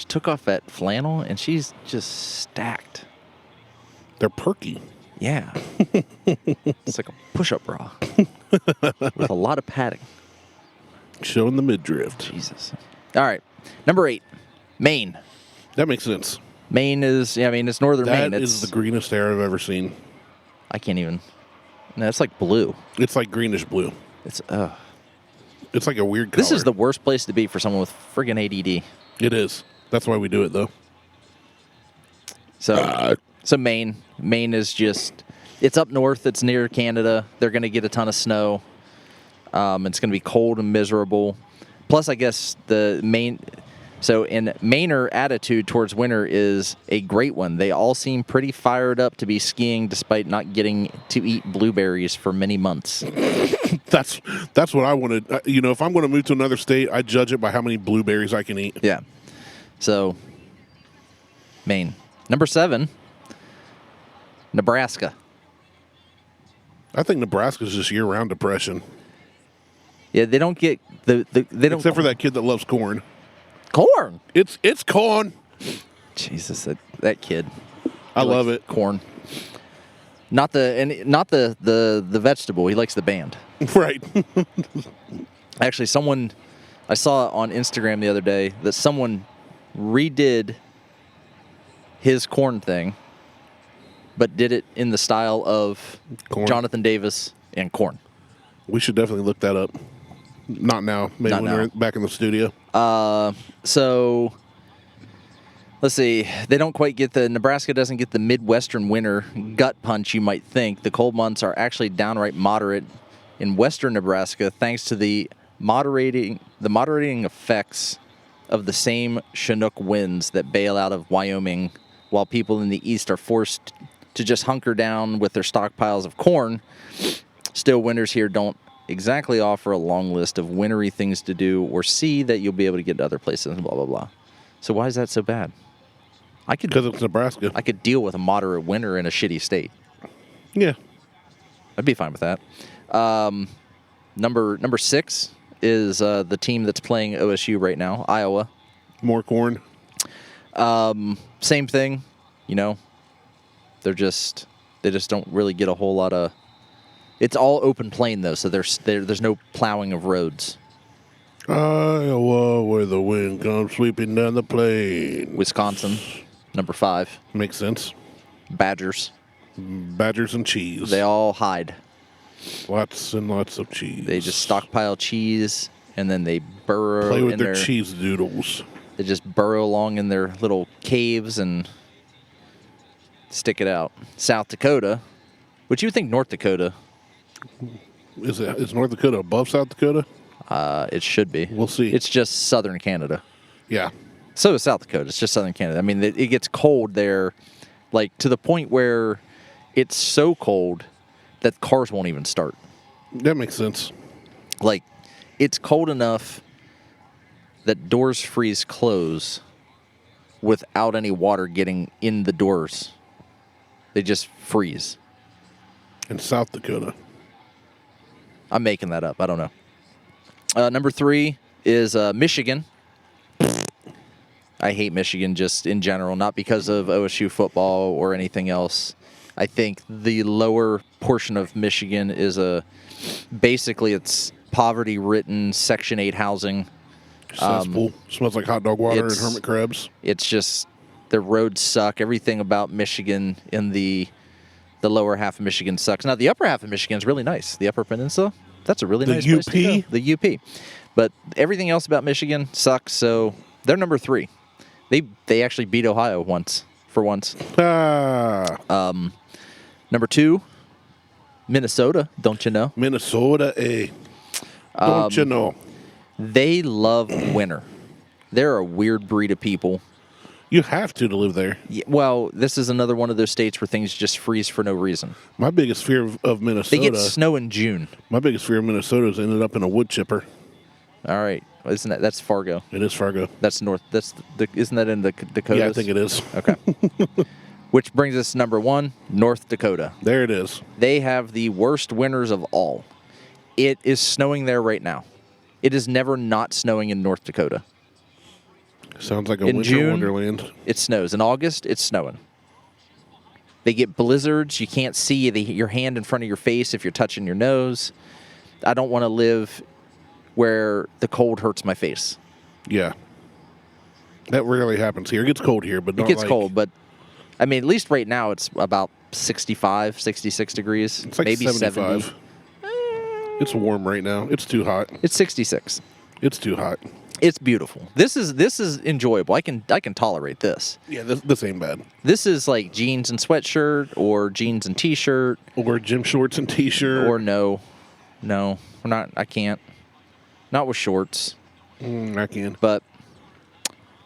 took off that flannel and she's just stacked. they're perky. Yeah. It's like a push-up bra with a lot of padding. Showing the midriff. Jesus. All right. Number 8. Maine. That makes sense. Maine is, it's northern Maine. That is the greenest air I've ever seen. I can't even. No, it's like blue. It's like greenish blue. It's like a weird color. This is the worst place to be for someone with friggin' ADD. It is. That's why we do it, though. So Maine. Maine is just, it's up north. It's near Canada. They're going to get a ton of snow. It's going to be cold and miserable. Plus, I guess Mainer attitude towards winter is a great one. They all seem pretty fired up to be skiing despite not getting to eat blueberries for many months. That's what I wanted. If I'm going to move to another state, I judge it by how many blueberries I can eat. Yeah. So, Maine. Number 7, Nebraska. I think Nebraska's just year-round depression. Yeah, they don't get they don't. Except for that kid that loves corn. Corn. It's corn. Jesus, that kid. I love it. Corn. Not the vegetable. He likes the band. Right. Actually, I saw on Instagram the other day that someone redid his corn thing, but did it in the style of Korn. Jonathan Davis and Korn. We should definitely look that up. Not now. Maybe Not when now. we're back in the studio. So let's see. Nebraska doesn't get the Midwestern winter gut punch you might think. The cold months are actually downright moderate in western Nebraska thanks to the moderating effects of the same Chinook winds that bail out of Wyoming, while people in the east are forced to just hunker down with their stockpiles of corn. Still, winters here don't exactly offer a long list of wintry things to do or see that you'll be able to get to other places, and blah, blah, blah. So why is that so bad? Because it's Nebraska. I could deal with a moderate winter in a shitty state. Yeah. I'd be fine with that. Number 6 is the team that's playing OSU right now, Iowa. More corn. Same thing, they just don't really get a whole lot of. It's all open plain though, so there's no plowing of roads. Iowa, where the wind comes sweeping down the plain. Wisconsin, number 5. Makes sense. Badgers. Badgers and cheese. They all hide. Lots and lots of cheese. They just stockpile cheese and then they burrow. Play with in their cheese doodles. They just burrow along in their little caves and stick it out. South Dakota, which you would think North Dakota. Is North Dakota above South Dakota? It should be. We'll see. It's just southern Canada. Yeah. So is South Dakota. It's just southern Canada. I mean, it gets cold there, like to the point where it's so cold that cars won't even start. That makes sense. Like, it's cold enough that doors freeze close without any water getting in the doors. They just freeze. In South Dakota. I'm making that up. I don't know. Number 3 is Michigan. I hate Michigan just in general, not because of OSU football or anything else. I think the lower portion of Michigan is basically it's poverty-ridden Section 8 housing. Cesspool. Smells like hot dog water and hermit crabs. It's just the roads suck. Everything about Michigan in the lower half of Michigan sucks. Now, the upper half of Michigan is really nice. The Upper Peninsula, that's a really nice place to go. The UP. But everything else about Michigan sucks, so they're number 3. They actually beat Ohio for once. Number 2, Minnesota, don't you know? Minnesota, don't you know? They love winter. They're a weird breed of people. You have to live there. Yeah, well, this is another one of those states where things just freeze for no reason. My biggest fear of Minnesota. They get snow in June. My biggest fear of Minnesota is ended up in a wood chipper. All right, that's Fargo? It is Fargo. That's north. Isn't that in the Dakotas? Yeah, I think it is. Okay. Which brings us to number 1, North Dakota. There it is. They have the worst winters of all. It is snowing there right now. It is never not snowing in North Dakota. Sounds like a In winter June, wonderland. It snows. In August, it's snowing. They get blizzards. You can't see your hand in front of your face if you're touching your nose. I don't want to live where the cold hurts my face. Yeah. That rarely happens here. It gets cold here, but not It gets like, cold, but I mean, at least right now it's about 65, 66 degrees. It's like maybe 75. 70. It's warm right now. It's too hot. It's 66. It's too hot. It's beautiful. This is enjoyable. I can tolerate this. Yeah, this ain't bad. This is like jeans and sweatshirt or jeans and t-shirt Or gym shorts and t-shirt. or no, we're not. I can't. Not with shorts. I can. But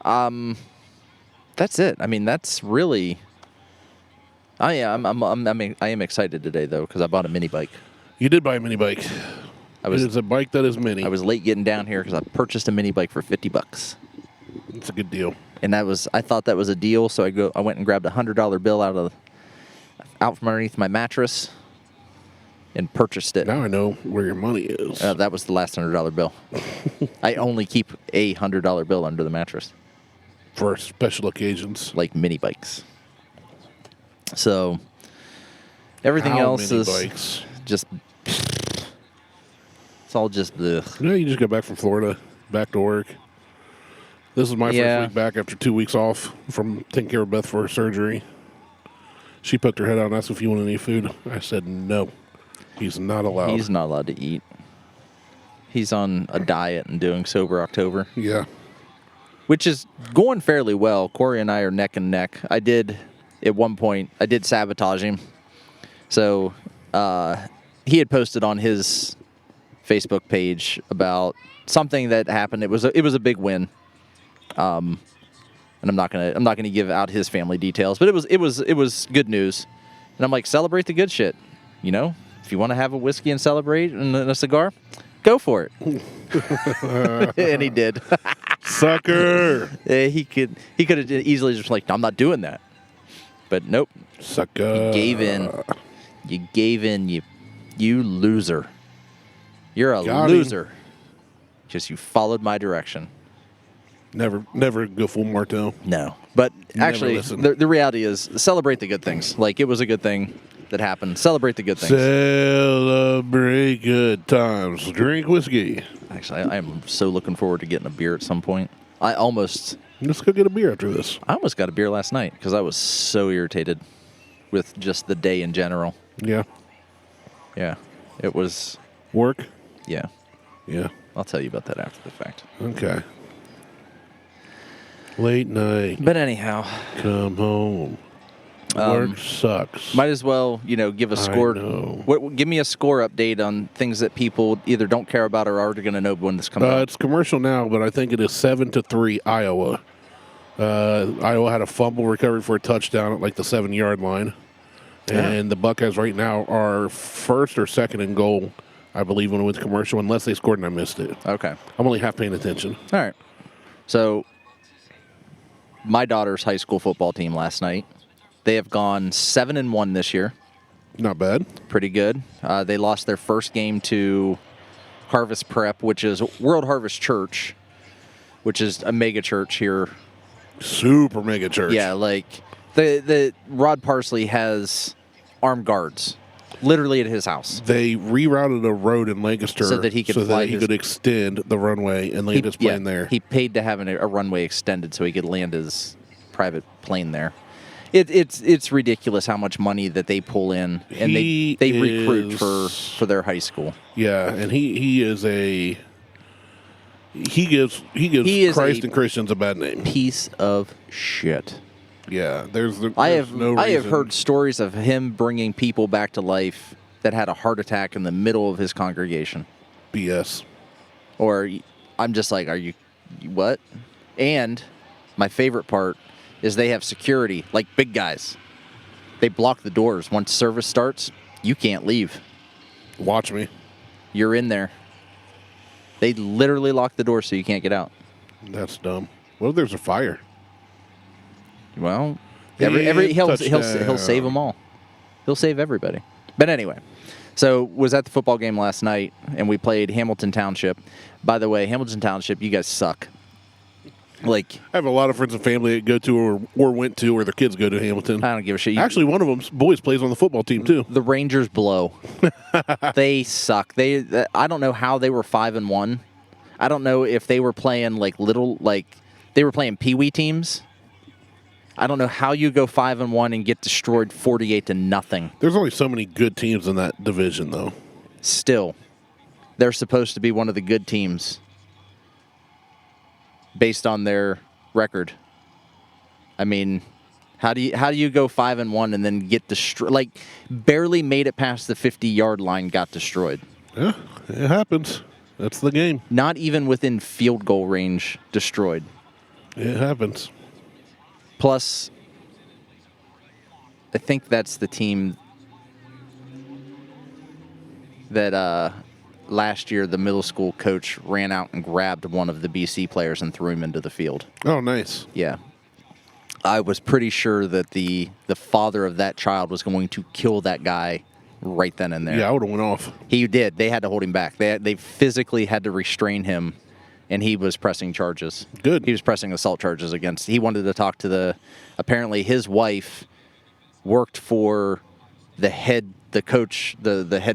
that's it. I mean, that's really. I am excited today though because I bought a mini bike. You did buy a mini bike. I was It is a bike that is mini. I was late getting down here because I purchased a mini bike for $50. It's a good deal. And I thought that was a deal, so I went and grabbed a $100 bill out from underneath my mattress and purchased it. Now I know where your money is. That was the last $100 bill. I only keep a $100 bill under the mattress, For special occasions. like mini bikes. So everything How else many is bikes? just. It's all just the. No, you just got back from Florida, back to work. This is my Yeah. first week back after 2 weeks off from taking care of Beth for her surgery. She poked her head out and asked if you wanted any food. I said no. He's not allowed. He's not allowed to eat. He's on a diet and doing Sober October, Yeah. which is going fairly well. Corey and I are neck and neck. At one point, I did sabotage him. So he had posted on his Facebook page about something that happened. It was a big win. And I'm not gonna give out his family details, but it was good news. And I'm like, celebrate the good shit, you know. If you want to have a whiskey and celebrate and a cigar, go for it. And he did. Sucker. He could have easily just like, I'm not doing that. But nope. Sucker. You gave in. You gave in. You loser. You're a Got him. loser. Just you followed my direction. Never go full Martelle. No. But Never actually, listen. the reality is celebrate the good things. Like, it was a good thing that happened. Celebrate the good things. Celebrate good times. Drink whiskey. Actually, I am so looking forward to getting a beer at some point. I almost Let's go get a beer after this. got a beer last night because I was so irritated with just the day in general. Yeah. Yeah. It was, Work? yeah. Yeah. I'll tell you about that after the fact. Okay. Late night. But anyhow, Come home. Work sucks. might as well, give a score. know. Give me a score update on things that people either don't care about or are going to know when this comes out. It's commercial now, but I think it is 7-3 Iowa. Iowa had a fumble recovery for a touchdown at like the 7-yard line. And the Buckeyes right now are first or second in goal, I believe, when it went to commercial, unless they scored and I missed it. Okay. I'm only half paying attention. All right. So, my daughter's high school football team last night, they have gone 7-1 this year. Not bad. Pretty good. They lost their first game to Harvest Prep, which is World Harvest Church, which is a mega church here. Super mega church. Yeah, like the Rod Parsley has armed guards literally at his house. They rerouted a road in Lancaster So that he could fly his- could extend the runway and land his plane there. He paid to have a runway extended so he could land his private plane there. It's ridiculous how much money that they pull in, and they recruit for their high school. Yeah, and he is a he gives is Christ a and Christians a bad name. Piece of shit. Yeah, there's I have reason. heard stories of him bringing people back to life that had a heart attack in the middle of his congregation. BS. Or I'm just like, are you what? And my favorite part is they have security, like big guys. They block the doors. Once service starts, you can't leave. Watch me. You're in there. They literally lock the door so you can't get out. That's dumb. What if there's a fire? Well, he'll save them all. He'll save everybody. But anyway, so was at the football game last night, and we played Hamilton Township. By the way, Hamilton Township, you guys suck. Like, I have a lot of friends and family that go to or went to or their kids go to Hamilton. I don't give a shit. Actually, one of them's boys plays on the football team too. The Rangers blow. They suck. I don't know how they were 5-1. I don't know if they were playing they were playing peewee teams. I don't know how you go 5-1 and get destroyed 48-0. There's only so many good teams in that division, though. Still, they're supposed to be one of the good teams based on their record. I mean, how do you go 5-1 and then get destroyed? Like, barely made it past the 50-yard line, got destroyed. Yeah, it happens. That's the game. Not even within field goal range, destroyed. It happens. Plus, I think that's the team that last year the middle school coach ran out and grabbed one of the BC players and threw him into the field. Oh, nice. Yeah. I was pretty sure that the father of that child was going to kill that guy right then and there. Yeah, I would have went off. He did. They had to hold him back. They physically had to restrain him, and he was pressing charges. Good. He was pressing assault charges against. He wanted to talk to apparently his wife worked for the head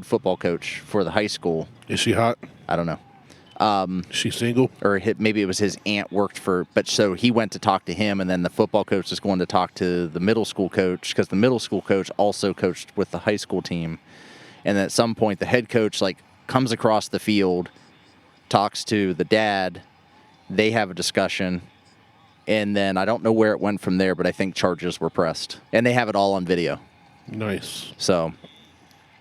football coach for the high school. Is she hot? I don't know. Is she single? Or maybe it was his aunt worked for, but so he went to talk to him, and then the football coach is going to talk to the middle school coach because the middle school coach also coached with the high school team. And at some point, the head coach comes across the field, talks to the dad, they have a discussion, and then I don't know where it went from there, but I think charges were pressed. And they have it all on video. Nice. So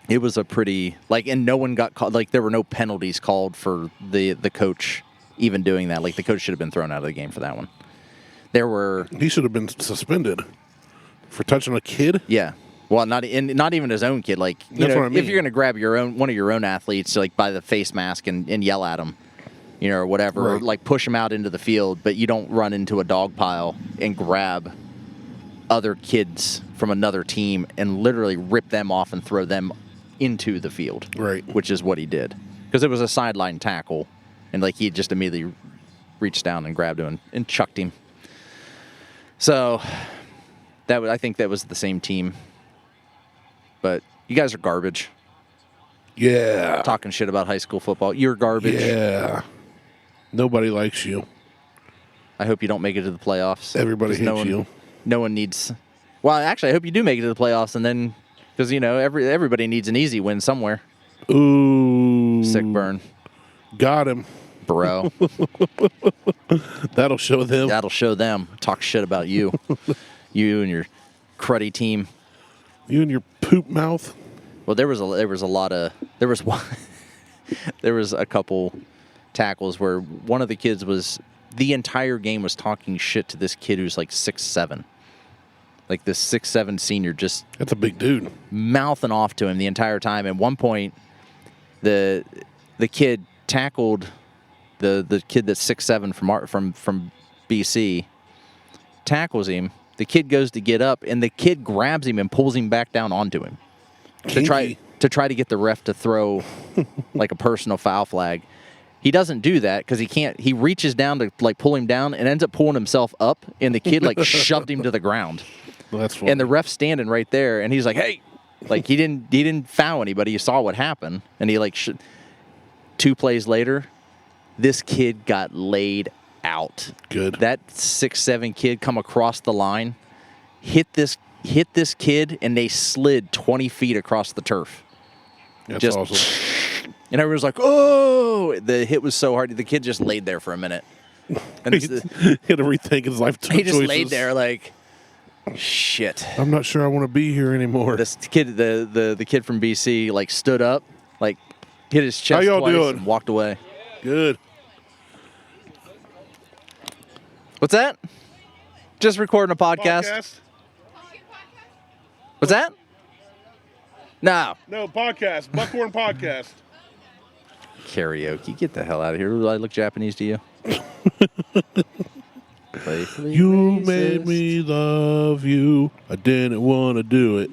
it was a pretty, and no one got called, there were no penalties called for the coach even doing that. The coach should have been thrown out of the game for that one. He should have been suspended for touching a kid? Yeah. Well, not even his own kid. That's what I mean. If you're going to grab one of your own athletes, by the face mask and yell at him, or whatever, right. Or push him out into the field, but you don't run into a dog pile and grab other kids from another team and literally rip them off and throw them into the field. Right. Which is what he did. Because it was a sideline tackle, and he just immediately reached down and grabbed him and chucked him. So I think that was the same team. But you guys are garbage. Yeah. Talking shit about high school football. You're garbage. Yeah. Nobody likes you. I hope you don't make it to the playoffs. Everybody hates you. No one needs. Well, actually, I hope you do make it to the playoffs, and then because everybody needs an easy win somewhere. Ooh. Sick burn. Got him, bro. That'll show them. That'll show them. Talk shit about you. You and your cruddy team. You and your poop mouth. Well, there was a couple tackles where one of the kids the entire game was talking shit to this kid who's 6'7". This 6'7" senior just... That's a big dude. Mouthing off to him the entire time. At one point, the kid tackled the kid that's 6'7" from BC, tackles him. The kid goes to get up, and the kid grabs him and pulls him back down onto him to try to get the ref to throw a personal foul flag. He doesn't do that because he can't. He reaches down to pull him down and ends up pulling himself up, and the kid shoved him to the ground. Well, that's funny. And the ref's standing right there, and he's like, "Hey!" He didn't foul anybody. You saw what happened, and he 2 plays later, this kid got laid out. Good. That 6'7" kid come across the line, hit this kid, and they slid 20 feet across the turf. That's awesome. And everyone's like, "Oh!" The hit was so hard. The kid just laid there for a minute. And he had to rethink his life choices. He just laid there shit. I'm not sure I want to be here anymore. This kid, the kid from BC, stood up, hit his chest How y'all twice doing? and walked away. Good. What's that? Just recording a podcast. What's that? No. No, podcast. Buckhorn podcast. Karaoke. Get the hell out of here. Do I look Japanese to you? You made me love you. I didn't want to do it.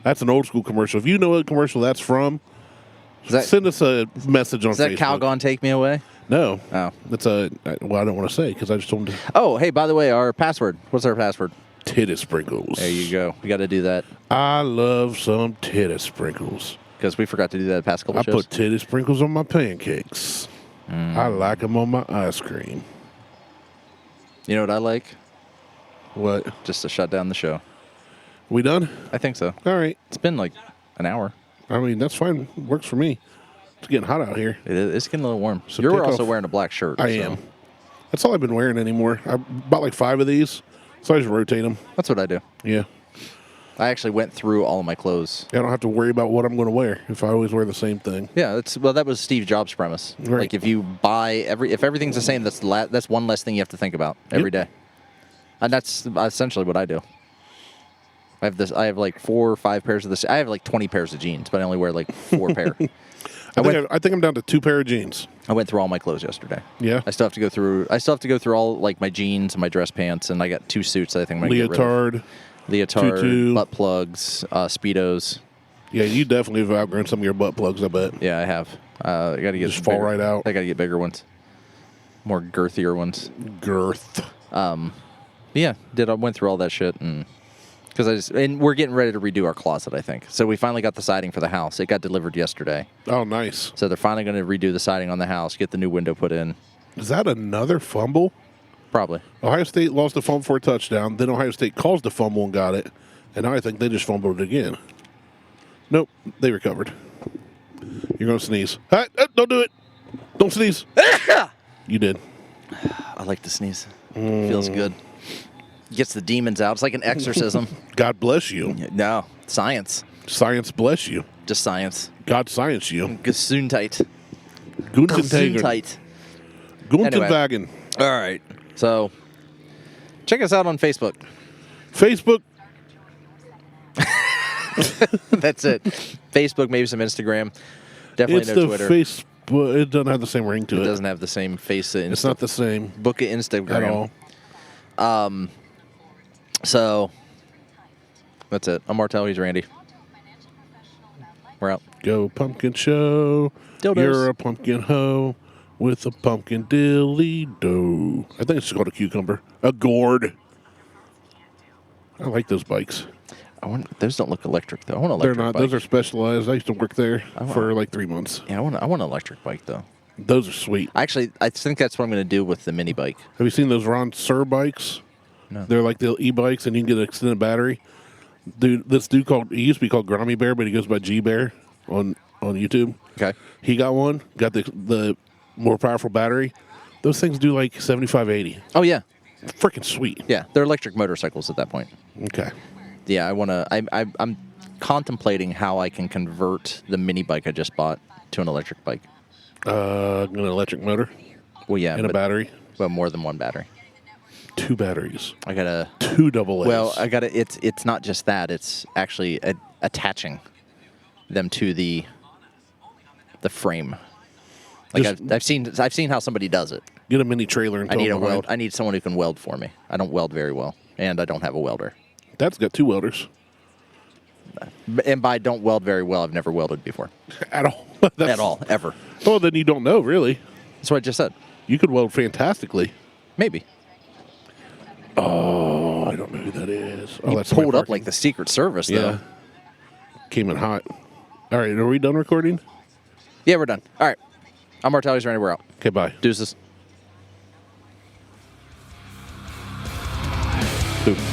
That's an old school commercial. If you know what commercial that's from, send us a message on Facebook. Is that Calgon Take Me Away? No. Oh. That's I don't want to say because I just told him to. Oh, hey, by the way, our password. What's our password? Titty sprinkles. There you go. We got to do that. I love some titty sprinkles. Because we forgot to do that the past couple I shows. put titty sprinkles on my pancakes. I like them on my ice cream. You know what I like? What? Just to shut down the show. We done? I think so. All right. It's been like an hour. I mean, that's fine. Works for me. It's getting hot out here. It's getting a little warm. So You're take also off. wearing a black shirt. I am. That's all I've been wearing anymore. I bought like 5 of these, so I just rotate them. That's what I do. Yeah. I actually went through all of my clothes. I don't have to worry about what I'm going to wear if I always wear the same thing. Yeah, that was Steve Jobs' premise. Right. Like if you buy if everything's the same, that's one less thing you have to think about every day. And that's essentially what I do. I have like 4 or 5 pairs of this. I have like 20 pairs of jeans, but I only wear like 4 pair. I think I'm down to 2 pair of jeans. I went through all my clothes yesterday. Yeah. I still have to go through all like my jeans and my dress pants, and I got 2 suits that I think I'm gonna get rid of. Leotard, tutu. Butt plugs, Speedos. Yeah, you definitely have outgrown some of your butt plugs, I bet. Yeah, I have. I got to get Just fall right out. I got to get bigger ones, more girthier ones. Girth. Yeah, I went through all that shit, and we're getting ready to redo our closet, I think. So we finally got the siding for the house. It got delivered yesterday. Oh, nice. So they're finally going to redo the siding on the house, get the new window put in. Is that another fumble? Probably. Ohio State lost a fumble for a touchdown. Then Ohio State caused a fumble and got it. And now I think they just fumbled it again. Nope, they recovered. You're going to sneeze. Don't do it. Don't sneeze. You did. I like to sneeze. Feels good. Gets the demons out. It's like an exorcism. God bless you. No, science. Science bless you. Just science. God science you. Gesundheit. Gesundheit. Gesundheit. Guntenwagen. All right. So, check us out on Facebook. Facebook. That's it. Facebook, maybe some Instagram. Definitely no Twitter. Facebook. It doesn't have the same ring to it. It doesn't have the same face. It's not the same. Book of Instagram. At all. So, that's it. I'm Martelle. He's Randy. We're out. Go Pumpkin Show. Dildos. You're a pumpkin hoe with a pumpkin dilly do. I think it's called a cucumber. A gourd. I like those bikes. Those don't look electric though. I want an electric They're not. bike. Those are specialized. I used to work there for like 3 months. Yeah, I want an electric bike though. Those are sweet. Actually, I think that's what I'm going to do with the mini bike. Have you seen those Ron Sir bikes? No. They're like the e-bikes, and you can get an extended battery. Dude, this dude he used to be called Grommy Bear, but he goes by G Bear on YouTube. Okay. He got one, got the more powerful battery. Those things do like 75, 80. Oh yeah. Freaking sweet. Yeah, they're electric motorcycles at that point. Okay. Yeah, I want to. I'm contemplating how I can convert the mini bike I just bought to an electric bike. An electric motor. Well, yeah, and a battery. But more than one battery. 2 batteries. I gotta 2 double A's. Well, I gotta. It's not just that. It's actually attaching them to the frame. Like I've seen how somebody does it. Get a mini trailer and I need a weld. I need someone who can weld for me. I don't weld very well, and I don't have a welder. Dad's got 2 welders. And by don't weld very well, I've never welded before. At all. At all, ever. Oh, then you don't know, really. That's what I just said. You could weld fantastically. Maybe. Oh, I don't know who that is. Oh, that's pulled up like the Secret Service, though. Yeah. Came in hot. All right, are we done recording? Yeah, we're done. All right. I'm Martelle. He's Randy. We're out. Okay, bye. Deuces. Boop.